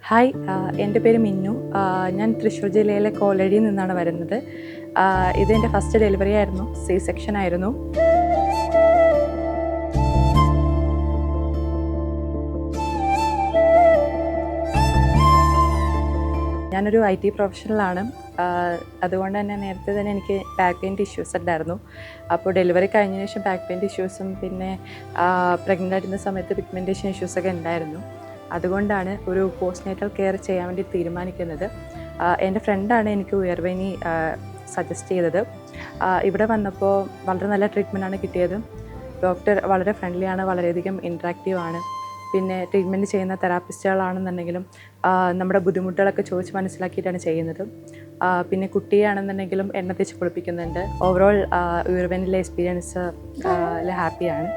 Hi, എൻ്റെ പേര് മിന്നു. ഞാൻ തൃശ്ശൂർ ജില്ലയിലെ കോലഴിയിൽ നിന്നാണ് വരുന്നത്. ഇതെൻ്റെ ഫസ്റ്റ് ഡെലിവറി ആയിരുന്നു. സി സെക്ഷൻ ആയിരുന്നു. ഞാനൊരു IT പ്രൊഫഷണലാണ്. അതുകൊണ്ട് തന്നെ നേരത്തെ തന്നെ എനിക്ക് ബാക്ക് പെയിൻ ഇഷ്യൂസ് ഉണ്ടായിരുന്നു. അപ്പോൾ ഡെലിവറി കഴിഞ്ഞതിന് ശേഷം ബാക്ക് പെയിൻ ഇഷ്യൂസും പിന്നെ പ്രഗ്നൻ്റ് ആയിരുന്ന സമയത്ത് പിഗ്മെൻറ്റേഷൻ ഇഷ്യൂസൊക്കെ ഉണ്ടായിരുന്നു. അതുകൊണ്ടാണ് ഒരു പോസ്റ്റ്നേറ്റൽ കെയർ ചെയ്യാൻ വേണ്ടി തീരുമാനിക്കുന്നത്. എൻ്റെ ഫ്രണ്ടാണ് എനിക്ക് ഉയർവേനി സജസ്റ്റ് ചെയ്തത്. ഇവിടെ വന്നപ്പോൾ വളരെ നല്ല ട്രീറ്റ്മെൻറ്റാണ് കിട്ടിയത്. ഡോക്ടർ വളരെ ഫ്രണ്ട്ലിയാണ്, വളരെയധികം ഇൻട്രാക്റ്റീവാണ്. പിന്നെ ട്രീറ്റ്മെൻറ്റ് ചെയ്യുന്ന തെറാപ്പിസ്റ്റുകളാണെന്നുണ്ടെങ്കിലും നമ്മുടെ ബുദ്ധിമുട്ടുകളൊക്കെ ചോദിച്ച് മനസ്സിലാക്കിയിട്ടാണ് ചെയ്യുന്നത്. പിന്നെ കുട്ടിയാണെന്നുണ്ടെങ്കിലും എണ്ണ തേച്ച് കുളിപ്പിക്കുന്നുണ്ട്. ഓവറോൾ ഉയർവേനിലെ എക്സ്പീരിയൻസ് ഹാപ്പിയാണ്.